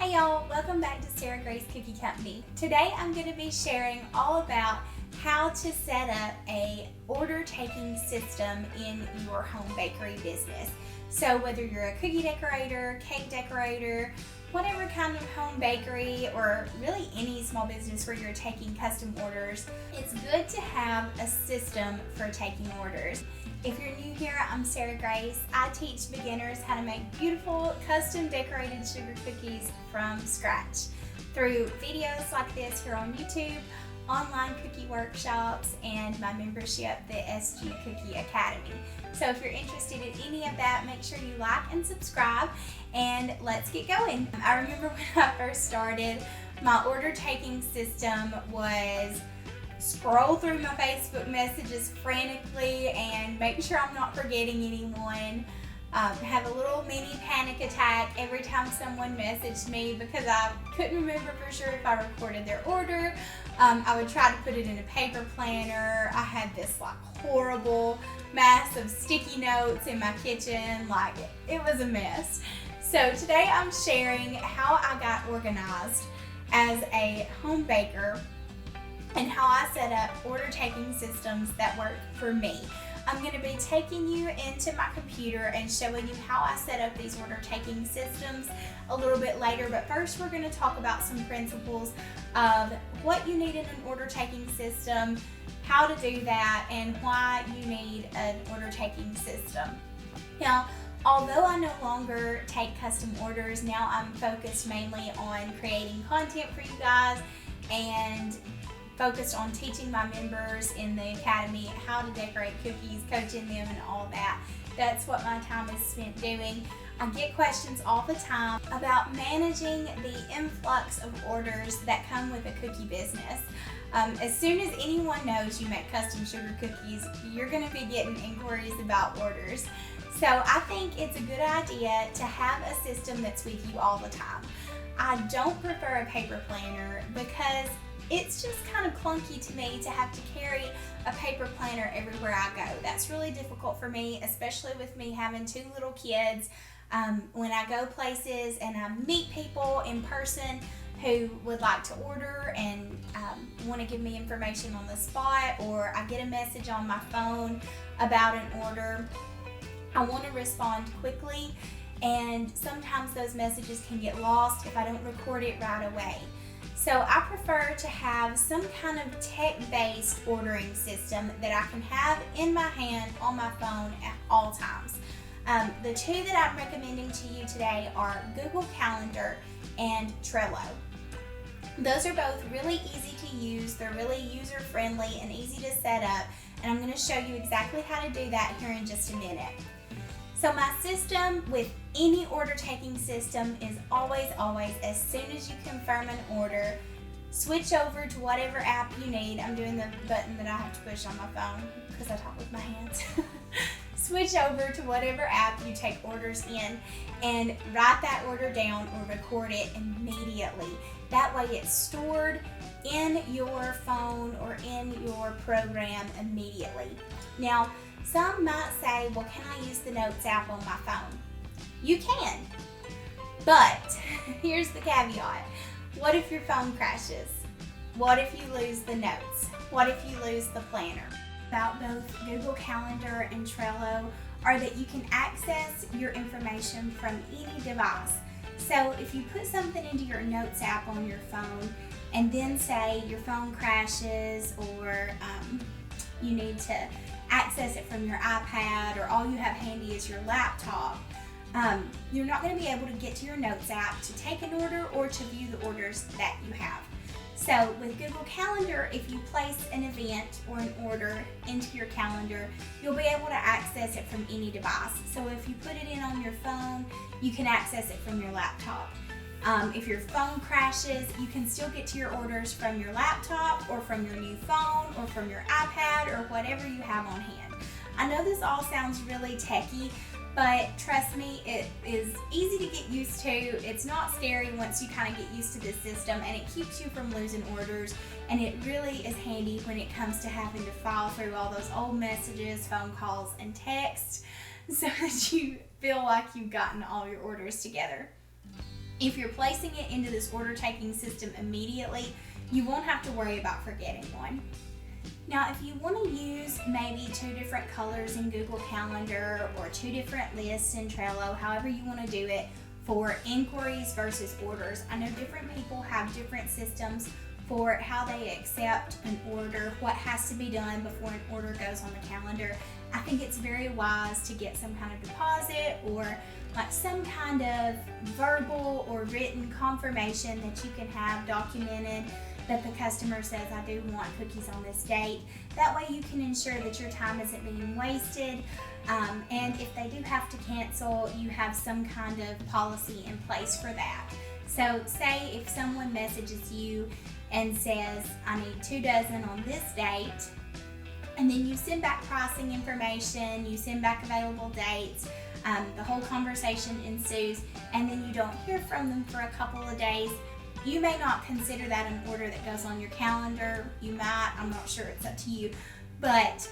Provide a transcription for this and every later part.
Hey y'all, welcome back to Sarah Grace Cookie Company. Today I'm going to be sharing all about how to set up a order taking system in your home bakery business. So whether you're a cookie decorator, cake decorator, whatever kind of home bakery or really any small business where you're taking custom orders, it's good to have a system for taking orders. If you're new here, I'm Sarah Grace. I teach beginners how to make beautiful custom decorated sugar cookies from scratch through videos like this here on YouTube, online cookie workshops, and my membership, the SG Cookie Academy. So if you're interested in any of that, make sure you like and subscribe, and let's get going. I remember when I first started, my order taking system was scroll through my Facebook messages frantically and make sure I'm not forgetting anyone. Have a little mini panic attack every time someone messaged me because I couldn't remember for sure if I recorded their order. I would try to put it in a paper planner. I had this horrible mass of sticky notes in my kitchen. It was a mess. So today I'm sharing how I got organized as a home baker and how I set up order taking systems that work for me. I'm going to be taking you into my computer and showing you how I set up these order taking systems a little bit later, but first we're going to talk about some principles of what you need in an order taking system, how to do that, and why you need an order taking system. Now, although I no longer take custom orders, now I'm focused mainly on creating content for you guys and focused on teaching my members in the academy how to decorate cookies, coaching them, and all that. That's what my time is spent doing. I get questions all the time about managing the influx of orders that come with a cookie business. As soon as anyone knows you make custom sugar cookies, you're going to be getting inquiries about orders. So I think it's a good idea to have a system that's with you all the time. I don't prefer a paper planner because it's just kind of clunky to me to have to carry a paper planner everywhere I go. That's really difficult for me, especially with me having two little kids. When I go places and I meet people in person who would like to order and want to give me information on the spot, or I get a message on my phone about an order, I want to respond quickly, and sometimes those messages can get lost if I don't record it right away. So I prefer to have some kind of tech-based ordering system that I can have in my hand on my phone at all times. The two that I'm recommending to you today are Google Calendar and Trello. Those are both really easy to use. They're really user-friendly and easy to set up, and I'm going to show you exactly how to do that here in just a minute. So my system with any order taking system is always, as soon as you confirm an order, switch over to whatever app you need. I'm doing the button that I have to push on my phone because I talk with my hands. Switch over to whatever app you take orders in and write that order down or record it immediately. That way it's stored in your phone or in your program immediately. Now, some might say, well, can I use the Notes app on my phone? You can, but here's the caveat. What if your phone crashes? What if you lose the notes? What if you lose the planner? About both Google Calendar and Trello are that you can access your information from any device. So if you put something into your Notes app on your phone and then say your phone crashes or you need to access it from your iPad or all you have handy is your laptop, you're not going to be able to get to your Notes app to take an order or to view the orders that you have. So with Google Calendar, if you place an event or an order into your calendar, you'll be able to access it from any device. So if you put it in on your phone, you can access it from your laptop. If your phone crashes, you can still get to your orders from your laptop or from your new phone or from your iPad or whatever you have on hand. I know this all sounds really techy, but trust me, it is easy to get used to. It's not scary once you kind of get used to this system, and it keeps you from losing orders, and it really is handy when it comes to having to file through all those old messages, phone calls, and texts so that you feel like you've gotten all your orders together. If you're placing it into this order taking system immediately, you won't have to worry about forgetting one. Now, if you want to use maybe 2 different colors in Google Calendar or 2 different lists in Trello, however you want to do it, for inquiries versus orders. I know different people have different systems for how they accept an order, what has to be done before an order goes on the calendar. I think it's very wise to get some kind of deposit or like some kind of verbal or written confirmation that you can have documented that the customer says, I do want cookies on this date. That way you can ensure that your time isn't being wasted. And if they do have to cancel, you have some kind of policy in place for that. So say if someone messages you and says, I need 2 dozen on this date, and then you send back pricing information, you send back available dates, the whole conversation ensues, and then you don't hear from them for a couple of days, you may not consider that an order that goes on your calendar. You might, I'm not sure, it's up to you. But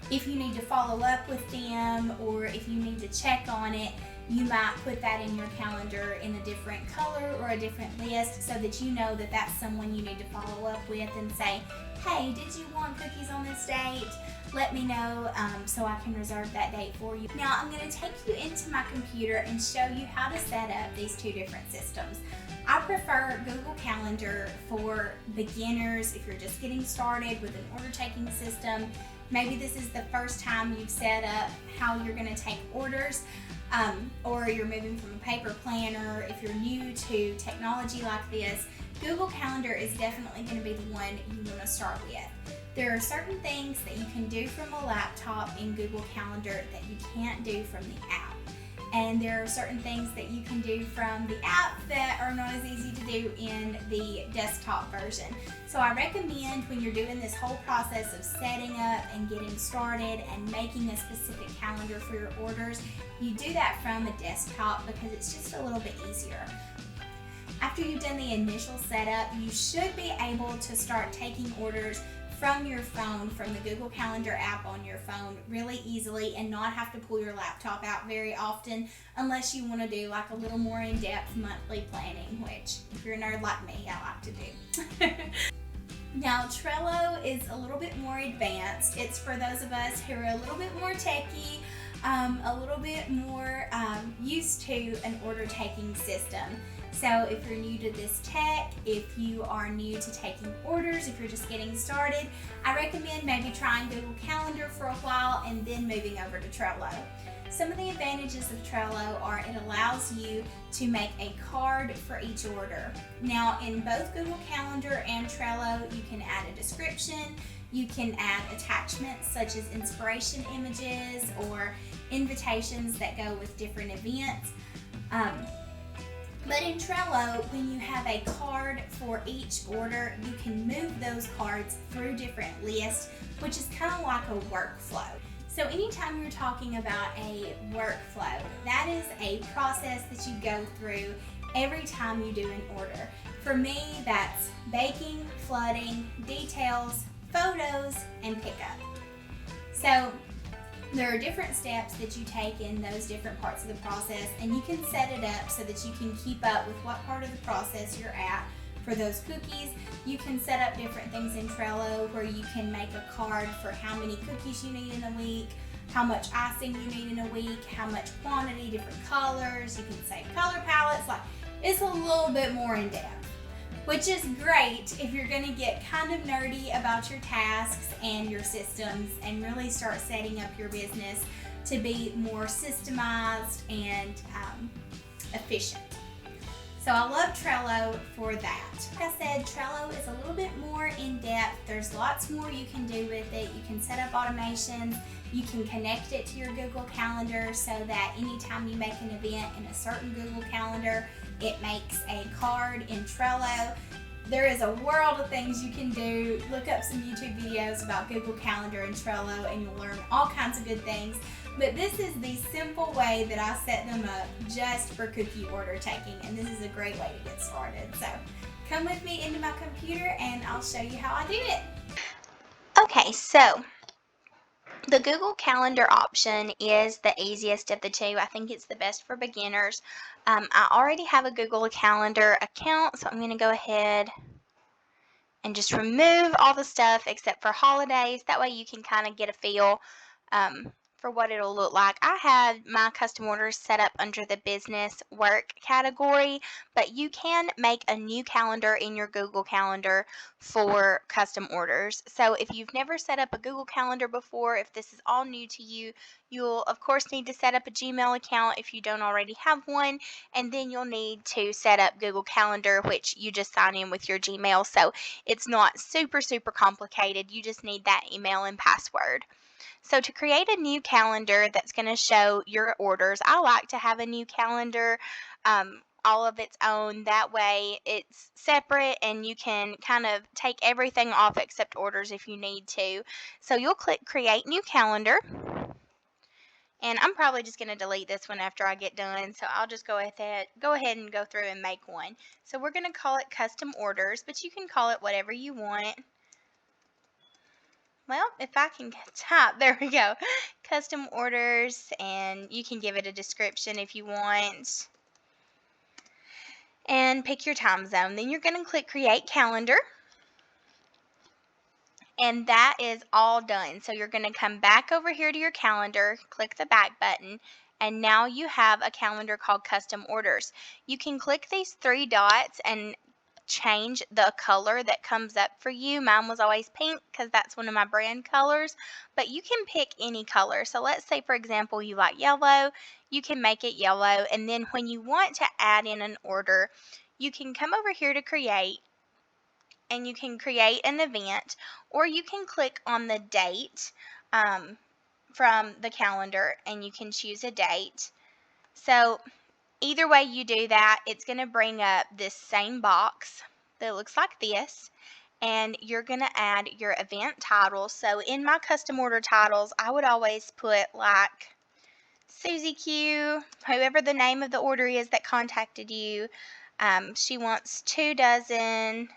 if you need to follow up with them or if you need to check on it, you might put that in your calendar in a different color or a different list so that you know that that's someone you need to follow up with and say, hey, did you want cookies on this date? Let me know so I can reserve that date for you. Now I'm going to take you into my computer and show you how to set up these 2 different systems. I prefer Google Calendar for beginners if you're just getting started with an order taking system. Maybe this is the first time you've set up how you're going to take orders, or you're moving from a paper planner. If you're new to technology like this, Google Calendar is definitely going to be the one you want to start with. There are certain things that you can do from a laptop in Google Calendar that you can't do from the app. And there are certain things that you can do from the app that are not as easy to do in the desktop version. So I recommend when you're doing this whole process of setting up and getting started and making a specific calendar for your orders, you do that from a desktop because it's just a little bit easier. After you've done the initial setup, you should be able to start taking orders from your phone, from the Google Calendar app on your phone really easily and not have to pull your laptop out very often unless you want to do like a little more in-depth monthly planning, which if you're a nerd like me, I like to do. Now Trello is a little bit more advanced. It's for those of us who are a little bit more techie, a little bit more used to an order taking system. So if you're new to this tech, if you are new to taking orders, if you're just getting started, I recommend maybe trying Google Calendar for a while and then moving over to Trello. Some of the advantages of Trello are it allows you to make a card for each order. Now in both Google Calendar and Trello, you can add a description, you can add attachments such as inspiration images or invitations that go with different events. But in Trello, when you have a card for each order, you can move those cards through different lists, which is kind of like a workflow. So anytime you're talking about a workflow, that is a process that you go through every time you do an order. For me, that's baking, flooding, details, photos, and pickup. So there are different steps that you take in those different parts of the process, and you can set it up so that you can keep up with what part of the process you're at for those cookies. You can set up different things in Trello where you can make a card for how many cookies you need in a week, how much icing you need in a week, how much quantity, different colors. You can say color palettes. Like, it's a little bit more in depth, which is great if you're going to get kind of nerdy about your tasks and your systems and really start setting up your business to be more systemized and efficient. So I love Trello for that. Like I said, Trello is a little bit more in depth. There's lots more you can do with it. You can set up automations. You can connect it to your Google Calendar so that anytime you make an event in a certain Google Calendar, it makes a card in Trello. There is a world of things you can do. Look up some YouTube videos about Google Calendar and Trello and you'll learn all kinds of good things. But this is the simple way that I set them up just for cookie order taking, and this is a great way to get started. So come with me into my computer and I'll show you how I do it. Okay, so The Google Calendar option is the easiest of the two. I think it's the best for beginners. I already have a Google Calendar account, so I'm going to go ahead and just remove all the stuff except for holidays. That way you can kind of get a feel for what it'll look like. I had my custom orders set up under the business work category, but you can make a new calendar in your Google Calendar for custom orders. So if you've never set up a Google Calendar before, if this is all new to you, you'll of course need to set up a Gmail account if you don't already have one, and then you'll need to set up Google Calendar, which you just sign in with your Gmail. So it's not super complicated. You just need that email and password. So to create a new calendar that's going to show your orders, I like to have a new calendar all of its own. That way it's separate and you can kind of take everything off except orders if you need to. So you'll click Create New Calendar. And I'm probably just going to delete this one after I get done, so I'll just go ahead and go through and make one. So we're going to call it Custom Orders, but you can call it whatever you want. Well, if I can type, there we go. Custom Orders, and you can give it a description if you want. And pick your time zone. Then you're going to click Create Calendar. And that is all done. So you're going to come back over here to your calendar, click the back button, and now you have a calendar called Custom Orders. You can click these three dots and change the color that comes up for you. Mine was always pink because that's one of my brand colors, but you can pick any color. So let's say, for example, you like yellow, you can make it yellow, and then when you want to add in an order, you can come over here to create, and you can create an event, or you can click on the date from the calendar and you can choose a date. So either way you do that, it's going to bring up this same box that looks like this, and you're going to add your event title. So in my custom order titles, I would always put like Susie Q, whoever the name of the order is that contacted you. She wants 2 dozen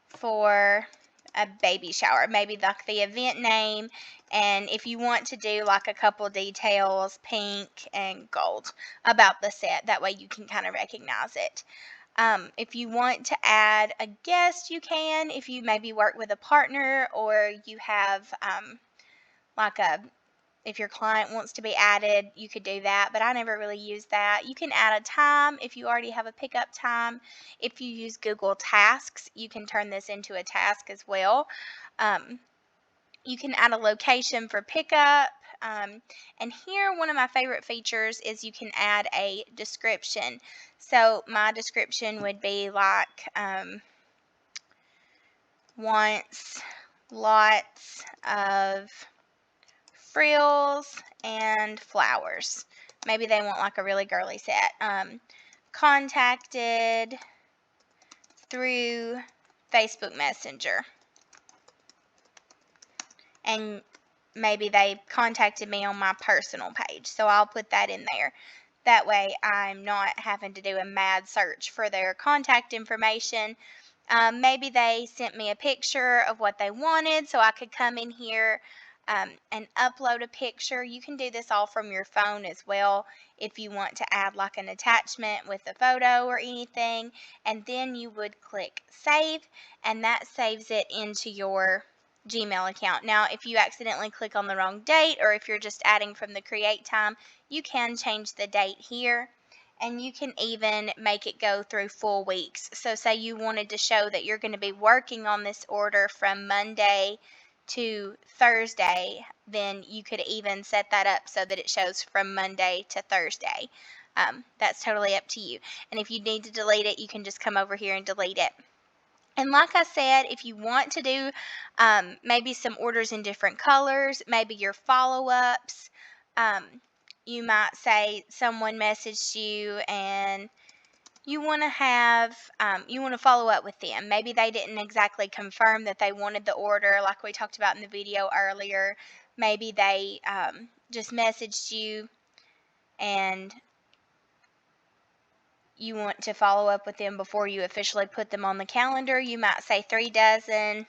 for a baby shower, maybe like the event name, and if you want to do like a couple details, pink and gold, about the set, that way you can kind of recognize it. If you want to add a guest, you can. If you maybe work with a partner, or you have like if your client wants to be added, you could do that, but I never really use that. You can add a time if you already have a pickup time. If you use Google Tasks, you can turn this into a task as well. You can add a location for pickup. And here, one of my favorite features is you can add a description. So my description would be like, wants lots of frills and flowers. Maybe they want like a really girly set. Contacted through Facebook Messenger. And maybe they contacted me on my personal page, so I'll put that in there. That way I'm not having to do a mad search for their contact information. Maybe they sent me a picture of what they wanted, so I could come in here and upload a picture. You can do this all from your phone as well if you want to add like an attachment with a photo or anything, and then you would click save, and that saves it into your Gmail account. Now, if you accidentally click on the wrong date, or if you're just adding from the create time, you can change the date here, and you can even make it go through full weeks. So say you wanted to show that you're going to be working on this order from Monday to Thursday, then you could even set that up so that it shows from Monday to Thursday. That's totally up to you. And if you need to delete it, you can just come over here and delete it. And like I said, if you want to do maybe some orders in different colors, maybe your follow-ups, you might say someone messaged you and you want to follow up with them. Maybe they didn't exactly confirm that they wanted the order like we talked about in the video earlier. Maybe they just messaged you and you want to follow up with them before you officially put them on the calendar. You might say 3 dozen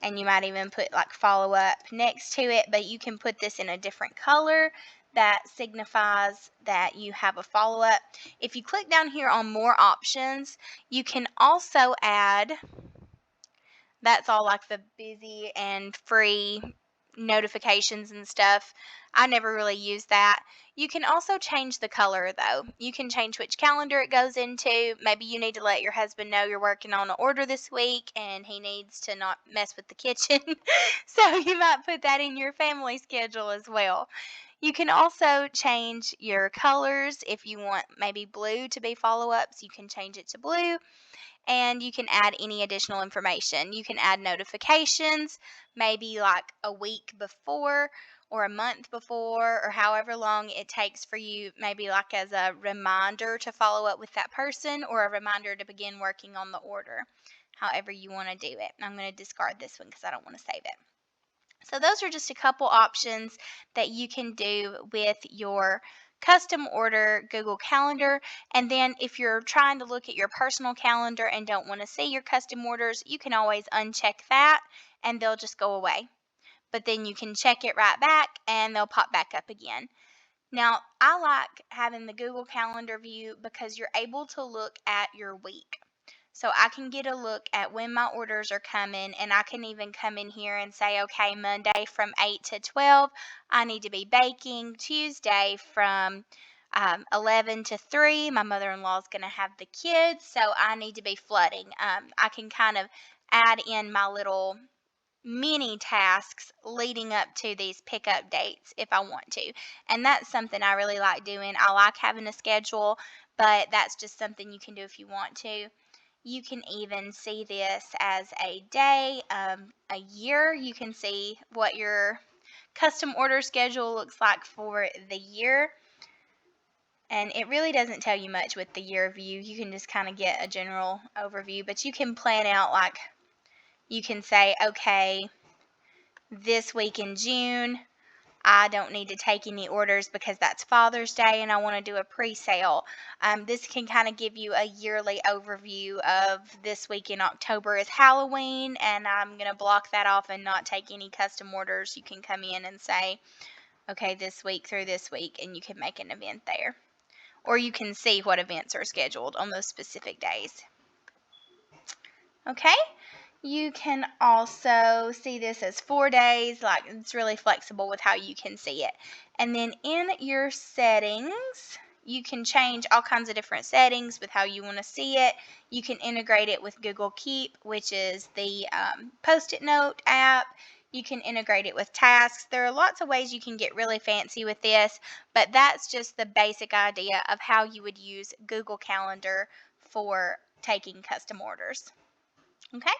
and you might even put like follow up next to it, but you can put this in a different color that signifies that you have a follow up. If you click down here on more options, you can also add, that's all like the busy and free notifications and stuff. I never really use that. You can also change the color though. You can change which calendar it goes into. Maybe you need to let your husband know you're working on an order this week and he needs to not mess with the kitchen. So you might put that in your family schedule as well. You can also change your colors. If you want maybe blue to be follow-ups, you can change it to blue. And you can add any additional information. You can add notifications, maybe like a week before or a month before, or however long it takes for you, maybe like as a reminder to follow up with that person or a reminder to begin working on the order, however you want to do it. I'm going to discard this one because I don't want to save it. So those are just a couple options that you can do with your custom order Google Calendar. And then if you're trying to look at your personal calendar and don't want to see your custom orders, you can always uncheck that and they'll just go away. But then you can check it right back and they'll pop back up again. Now, I like having the Google Calendar view because you're able to look at your week. So I can get a look at when my orders are coming, and I can even come in here and say, okay, Monday from 8 to 12, I need to be baking. Tuesday from 11 to 3, my mother-in-law is going to have the kids, so I need to be flooding. I can kind of add in my little mini tasks leading up to these pickup dates if I want to. And that's something I really like doing. I like having a schedule, but that's just something you can do if you want to. You can even see this as a day, a year. You can see what your custom order schedule looks like for the year. And it really doesn't tell you much with the year view. You can just kind of get a general overview, but you can plan out, like you can say, okay, this week in June, I don't need to take any orders because that's Father's Day and I want to do a pre-sale. This can kind of give you a yearly overview of this week in October is Halloween, and I'm going to block that off and not take any custom orders. You can come in and say, okay, this week through this week, and you can make an event there. Or you can see what events are scheduled on those specific days. Okay? You can also see this as 4 days, like it's really flexible with how you can see it. And then in your settings, you can change all kinds of different settings with how you want to see it. You can integrate it with Google Keep, which is the Post-it note app. You can integrate it with tasks. There are lots of ways you can get really fancy with this, but that's just the basic idea of how you would use Google Calendar for taking custom orders. Okay?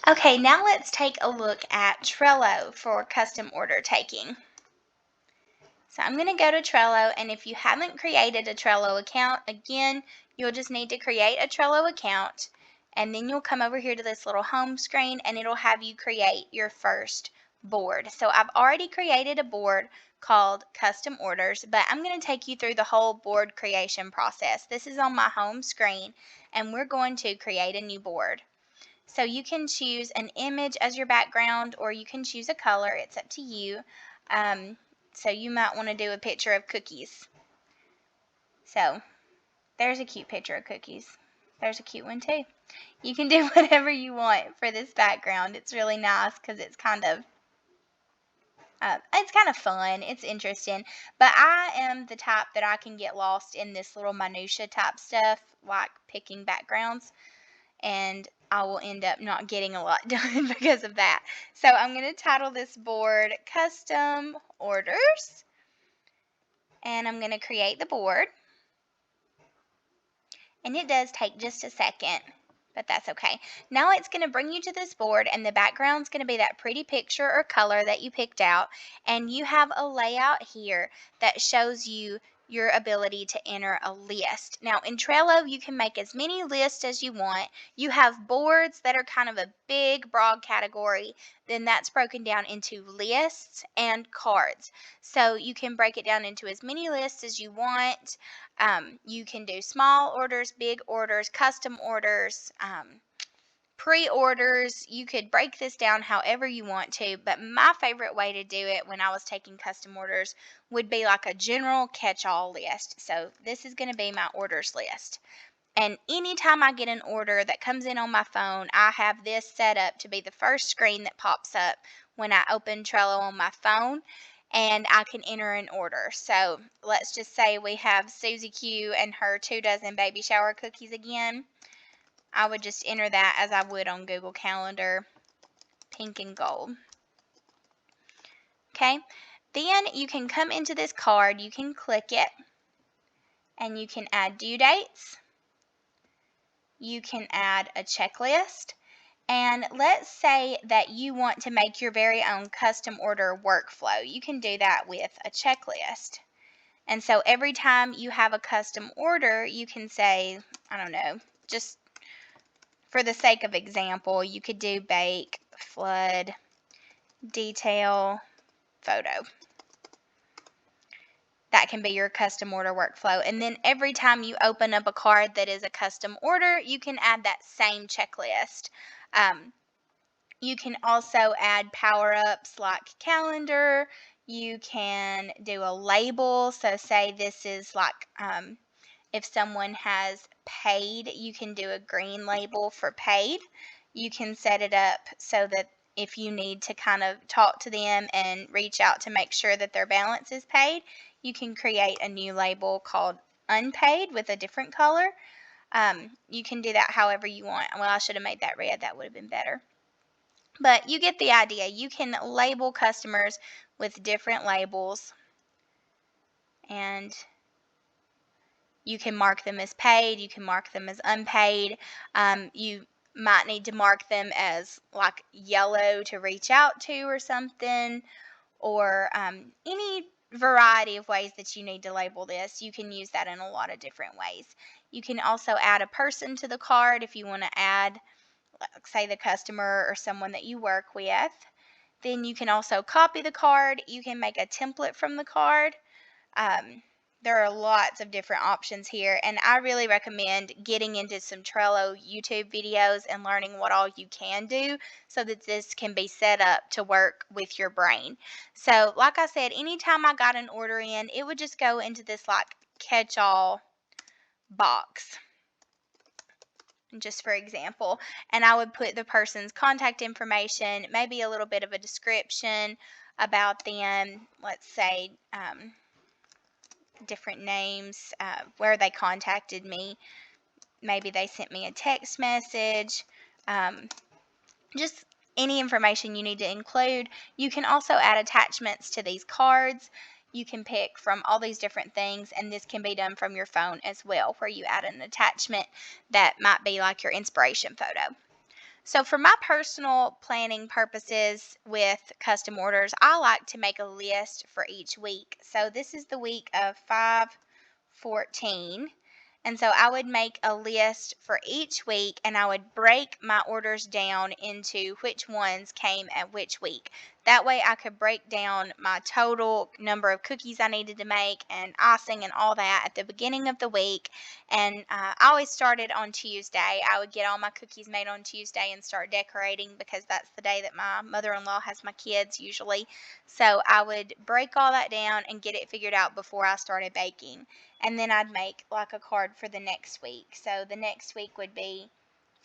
Okay, now let's take a look at Trello for custom order taking. So I'm going to go to Trello, and if you haven't created a Trello account, again, you'll just need to create a Trello account, and then you'll come over here to this little home screen, and it'll have you create your first board. So I've already created a board called Custom Orders, but I'm going to take you through the whole board creation process. This is on my home screen, and we're going to create a new board. So you can choose an image as your background, or you can choose a color. It's up to you. So you might want to do a picture of cookies. So there's a cute picture of cookies. There's a cute one too. You can do whatever you want for this background. It's really nice because it's kind of fun. It's interesting. But I am the type that I can get lost in this little minutia type stuff, like picking backgrounds, and I will end up not getting a lot done because of that. So I'm going to title this board Custom Orders, and I'm going to create the board. And it does take just a second, but that's okay. Now it's going to bring you to this board, and the background's going to be that pretty picture or color that you picked out, and you have a layout here that shows you your ability to enter a list. Now in Trello, you can make as many lists as you want. You have boards that are kind of a big, broad category. Then that's broken down into lists and cards. So you can break it down into as many lists as you want. You can do small orders, big orders, custom orders, pre-orders. You could break this down however you want to, but my favorite way to do it when I was taking custom orders would be like a general catch-all list. So this is going to be my orders list. And anytime I get an order that comes in on my phone, I have this set up to be the first screen that pops up when I open Trello on my phone, and I can enter an order. So let's just say we have Susie Q and her 2 dozen baby shower cookies again. I would just enter that as I would on Google Calendar, pink and gold. Okay, then you can come into this card, you can click it, and you can add due dates. You can add a checklist. And let's say that you want to make your very own custom order workflow. You can do that with a checklist. And so every time you have a custom order, you can say, I don't know, just for the sake of example, you could do bake, flood, detail, photo. That can be your custom order workflow. And then every time you open up a card that is a custom order, you can add that same checklist. You can also add power-ups like calendar. You can do a label. So say this is like if someone has paid, you can do a green label for paid. You can set it up so that if you need to kind of talk to them and reach out to make sure that their balance is paid, you can create a new label called unpaid with a different color. You can do that however you want. Well, I should have made that red. That would have been better. But you get the idea. You can label customers with different labels, and you can mark them as paid, you can mark them as unpaid. You might need to mark them as like yellow to reach out to or something, or any variety of ways that you need to label this. You can use that in a lot of different ways. You can also add a person to the card if you want to add, say, the customer or someone that you work with. Then you can also copy the card. You can make a template from the card. There are lots of different options here, and I really recommend getting into some Trello YouTube videos and learning what all you can do so that this can be set up to work with your brain. So like I said, anytime I got an order in, it would just go into this like catch-all box, just for example, and I would put the person's contact information, maybe a little bit of a description about them, let's say different names, where they contacted me. Maybe they sent me a text message, just any information you need to include. You can also add attachments to these cards. You can pick from all these different things, and this can be done from your phone as well, where you add an attachment that might be like your inspiration photo. So for my personal planning purposes with custom orders, I like to make a list for each week. So this is the week of 5/14. And so I would make a list for each week, and I would break my orders down into which ones came at which week. That way I could break down my total number of cookies I needed to make and icing and all that at the beginning of the week. And I always started on Tuesday. I would get all my cookies made on Tuesday and start decorating because that's the day that my mother-in-law has my kids usually. So I would break all that down and get it figured out before I started baking. And then I'd make like a card for the next week. So the next week would be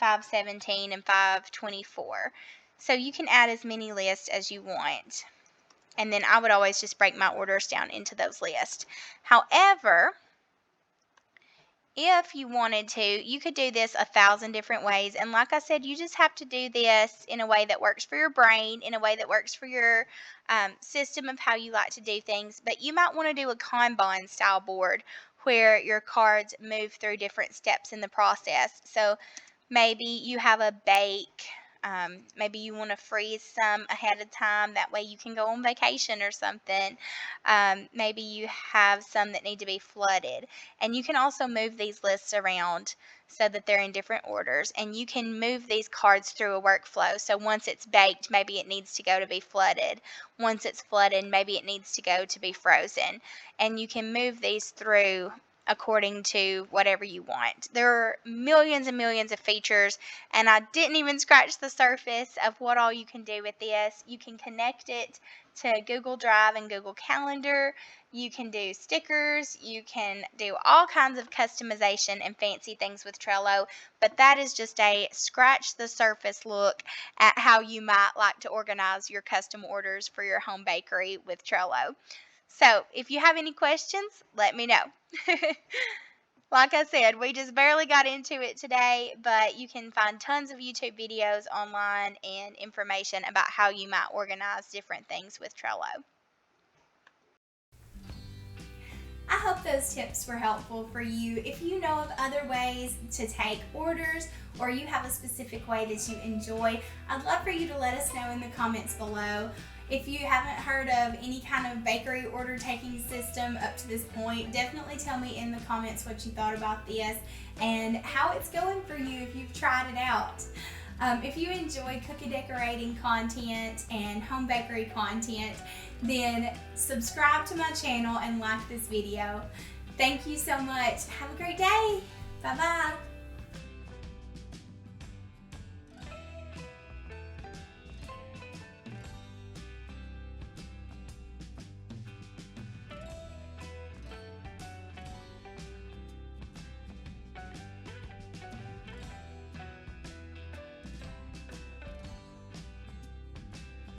5/17 and 5/24. So you can add as many lists as you want. And then I would always just break my orders down into those lists. However, if you wanted to, you could do this 1,000 different ways. And like I said, you just have to do this in a way that works for your brain, in a way that works for your system of how you like to do things. But you might want to do a Kanban style board where your cards move through different steps in the process. So maybe you have a bake Maybe you want to freeze some ahead of time. That way you can go on vacation or something. Maybe you have some that need to be flooded. And you can also move these lists around so that they're in different orders. And you can move these cards through a workflow. So once it's baked, maybe it needs to go to be flooded. Once it's flooded, maybe it needs to go to be frozen. And you can move these through according to whatever you want. There are millions and millions of features, and I didn't even scratch the surface of what all you can do with this. You can connect it to Google Drive and Google Calendar. You can do stickers. You can do all kinds of customization and fancy things with Trello, but that is just a scratch the surface look at how you might like to organize your custom orders for your home bakery with Trello. So if you have any questions, let me know. Like I said, we just barely got into it today, but you can find tons of YouTube videos online and information about how you might organize different things with Trello. I hope those tips were helpful for you. If you know of other ways to take orders, or you have a specific way that you enjoy, I'd love for you to let us know in the comments below. If you haven't heard of any kind of bakery order taking system up to this point, definitely tell me in the comments what you thought about this and how it's going for you if you've tried it out. If you enjoy cookie decorating content and home bakery content, then subscribe to my channel and like this video. Thank you so much. Have a great day. Bye-bye.